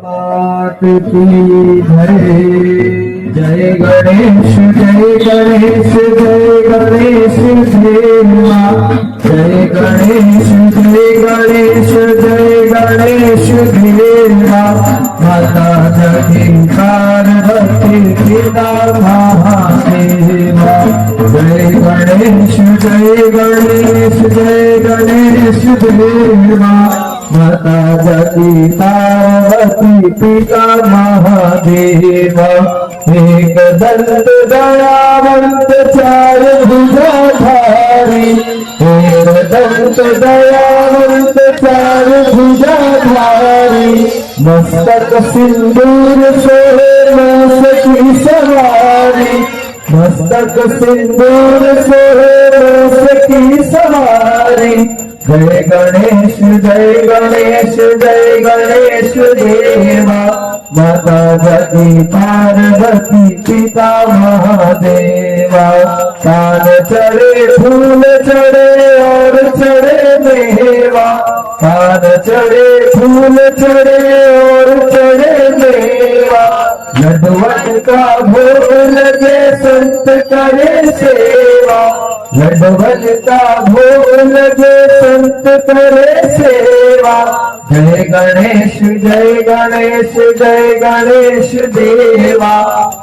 मात की जय गणेश जय गणेश देवा जय गणेश देवा माता जगती पार्वती पिता महादेवा जय गणेश देवा माता जगती पार्वती पिता महादेवा एक दंत दयावंत चार भुजाधारी एक दंत दयावंत चार भुजाधारी मस्तक सिंदूर सोहे मूस की सवारी मस्तक सिंदूर सोहे मूस की सवारी जय गणेश देवा माता जगती पार्वती पिता महादेवा कान चढ़े फूल चढ़े और चढ़े मेवा कान चढ़े फूल चढ़े और चढ़े मेवा लड्डुवन का भोग लगे संत करे सेवा लड्डुवन का भोग लगे संत करे सेवा जय गणेश देवा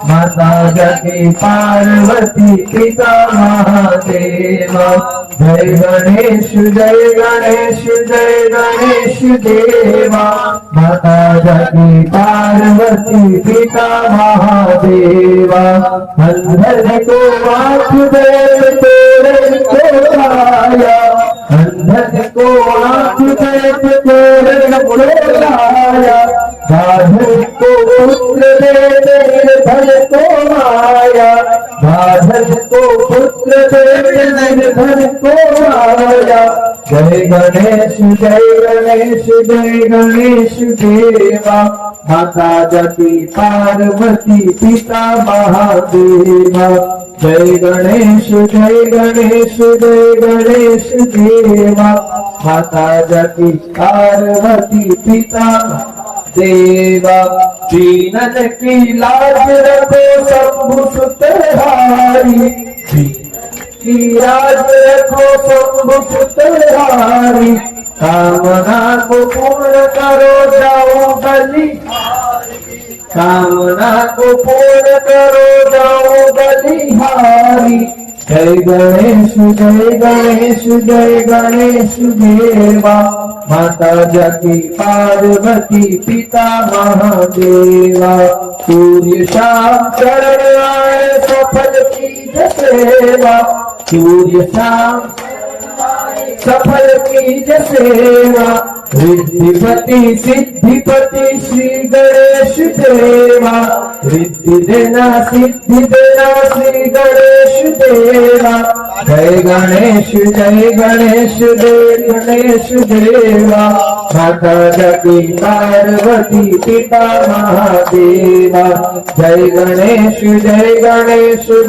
माता जगती पार्वती पिता महादेवा जय गणेश देवा माता जगती पार्वती पिता महादेवा अंधन को आँख दे तोरे को लाया अंधन को आँख दे तोरे को लाया बाधन को पुत्र दे निर्धन को माया बाधन को पुत्र दे निर्धन को माया जय गणेश देवा माता जगती पार्वती पिता महादेवा जय गणेश देवा माता जगती पार्वती पिता देवा दीनन की लाज रखो शंभु सुतहारी की लाज रखो शंभु सुतहारी कामना को पूर्ण करो जाओ बलि कामना को पूर्ण करो जाओ बलिहारी जय गणेश देवा माता जगती पार्वती पिता महादेवा सूर्य शाम चरण आए सफल कीज सेवा सूर्य शाम सफल कीज सेवा रिद्धिपति सिद्धिपति श्री गणेश देवा रिद्धि देना सिद्धि देना श्री गणेश देवा जय गणेश देवा माता जगती पार्वती पिता महादेवा जय गणेश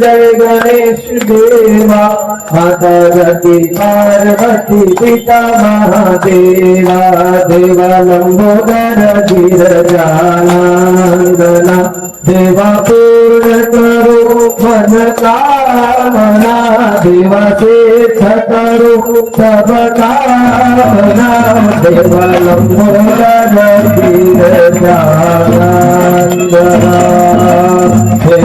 देवा माता जगती पार्वती पिता महादेवा देवा लंबोदर गिरजानंदना देवा पूर्ण करो मन कामना देवा तीर्थ करो सब कामना देवा लंबोदर गिरजानंदना हे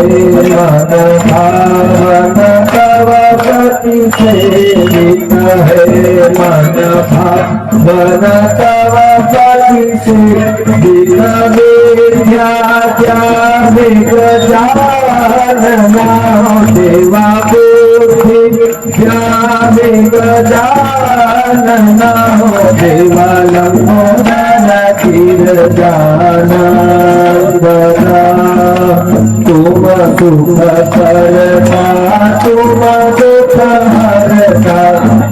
मन भावन तव पति सेवित है मन भावन तव पति सेवित गजानना देवा बुद्धि ज्ञान गजानना देवा लंबोदर गिरजानंदना तुम सुख करता तुम दुख हरता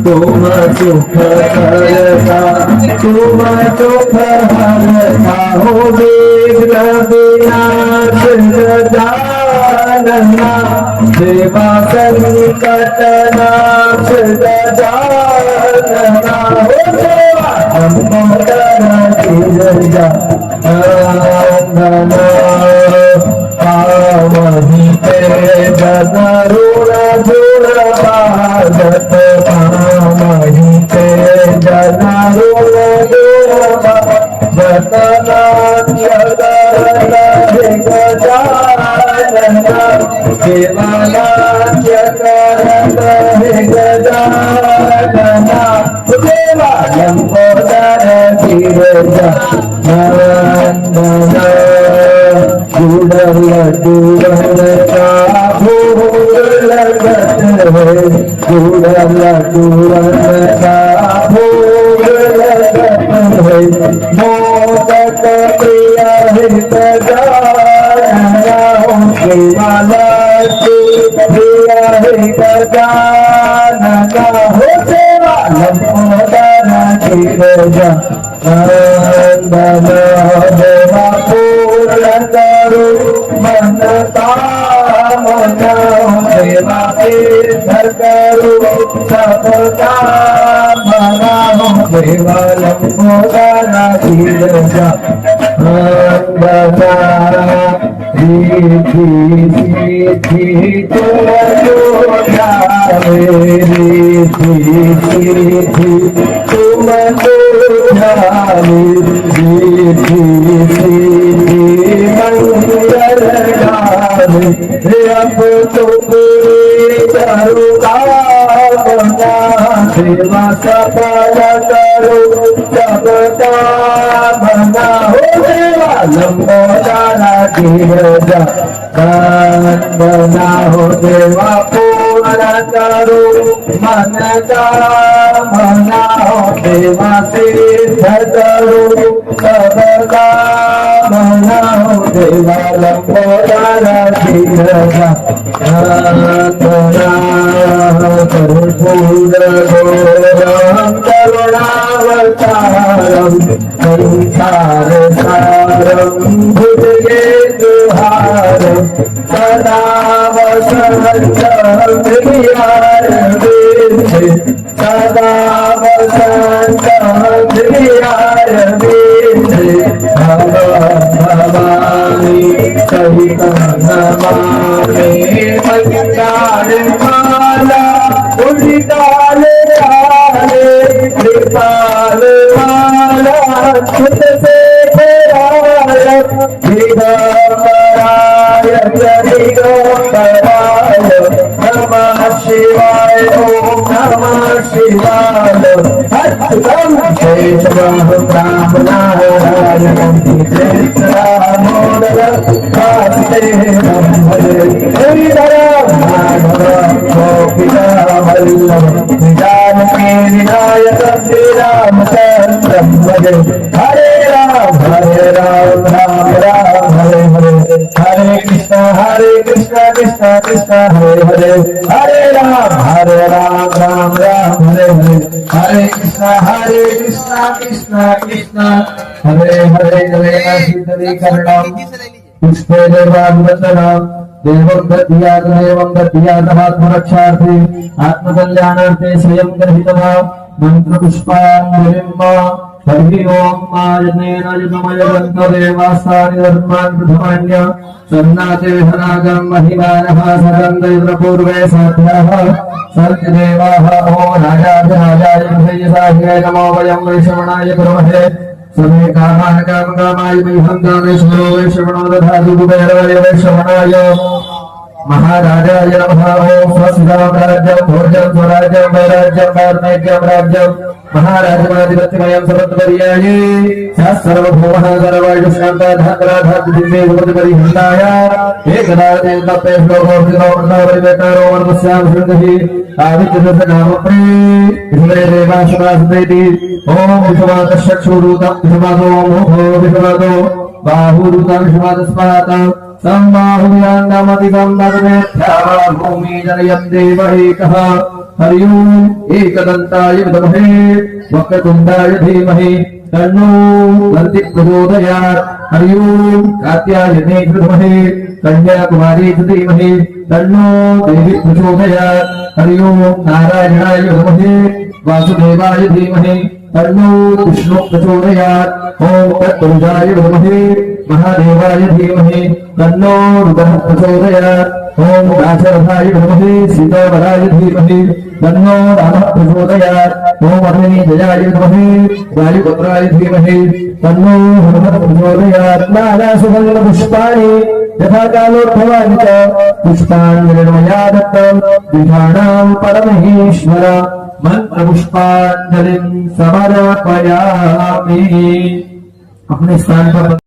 तुम सुख करता तुम दुख हरता हो विघ्न विनाश गजानना देवा संकट नाश गजानना हो देवा लंबोदर गिरजानंदना नंदन पावहि ते जन ऋण जुण बाधत पावहि ते जन ऋण जुण बाधत नाट्यगरल गजानन देवानाट्यगरल गजानन देवालंबोदर गिरिजा नंदन गुडल गुडल का भोग लगत है गुडल गुडल का भोग लगत है मोदक प्रिय हित गाना देवाला प्रिय हित गाना हो देवा लंबोदर गिरिजा नंदन देवा पूर्ण करो मन कामना देवा सिद्ध करो सब कामना देवा लंबोदर गिरिजा नंदन रिद्धि सिद्धि तुम जो जाने रिद्धि सिद्धि तुम जो जाने रिद्धि सिद्धि मंगल गाने अब तो पूरी करो कामना सेवा सफल करो सब कामना हो देवा लंबोदर गिरिजा नंदना हो देवा पूर्ण करो मन कामना हो देवा सिद्ध करो सब कामना हो देवा लंबोदर गिरिजा नंदना कर्पूर गौरम करुणावतारम संसार सारम भुजगेन्दुहारम सदा वसन्तं हृदयारविन्दे सदा वसन्तं हृदयारविन्दे भवानि सहितं नमामि मंगलमाला उदिताले आले कृपाले माला खुद से कराय दिगंबराय दिगंबराय नमः शिवाय ओम नमः शिवाय अद्भुतम शेषवं राम नारायणं कृष्णदामोदरं वासुदेवं भजे श्रीधरं माधवं गोपिकावल्लभं जानकी विनायकं श्रीरामचन्द्रं भजे हरे राम राम राम हरे हरे हरे कृष्ण कृष्ण कृष्ण हरे हरे हरे राम राम राम हरे हरे हरे कृष्ण कृष्ण कृष्ण हरे हरे जलेन पुष्पे देवाभिवन्दनम् देवं दध्यात्मरक्षार्थे आत्मकल्याणार्थे स्वयं गृहीतः मन्त्रपुष्पाञ्जलिं हरि ओम आजनेन जतमय गन्धदेवास्तानि धर्मान् प्रथमान्य सन्नाते हनागं महिमानः सगन्धैर्पूर्वे साध्याः सर्गदेवाः ॐ राजाधिराजाय भयसाय नमो वयं वैश्रवणाय कुर्महे समे कामान् कामकामाय मह्यं दानेश्वरो वैश्रवणो दधातु कुबेराय वैश्रवणाय महाराजाय नमः ॐ स्वस्तिरामराज्यं भोजं स्वराज्यं वैराज्यं वार्णैक्यं राज्यं महाराजमाधिपत्यमयं सर्वपर्याये सर्वभौमः सर्वायुष्कान्ताधात्राधादिव्ये भवतिपरिहन्ताय एकदा तप्ते श्लोकोऽर्पितोमृतपरिवेतारो वर्मस्यां शृङ्गहि आदित्यदशनामप्रे विष्णे देवाशुभासुतेति ॐ विषवादश्चक्षुरूतं विषवादो मोहो विषवादो बाहुरूतं विषवादस्मात् सम्बाहुव्याङ्गमधिकं तद्मेथ्या भूमि जनयन् देव एकः हरि ओम् एकदन्ताय विद्महे वक्रतुण्डाय धीमहि तन्नो दन्ति प्रचोदयात् हरि ओम् कात्यायने विद्महे कन्याकुमारी धीमहि तन्नो देवी प्रचोदयात् हरि ओम् नारायणाय विद्महे वासुदेवाय धीमहि तन्नो विष्णु प्रचोदयात् ओम तत्पुरुषाय विद्महे महादेवाय धीमहि तन्नो रुद्रः प्रचोदयात् ओम दाशरथाय विद्महे सीतावराय धीमहि तन्नो रामः प्रचोदयात् ओम अग्निजयाय विद्महे वायुपुत्राय धीमहि तन्नो हनुमत् प्रचोदयात् नानासुगन्धपुष्पाणि यथा कालोद्भवानि च पुष्पाणि निर्मया दत्तं विधानां परमहेश्वर मंत्रपुष्पाञ्जलिं समर्पयामि। अपने स्थान पर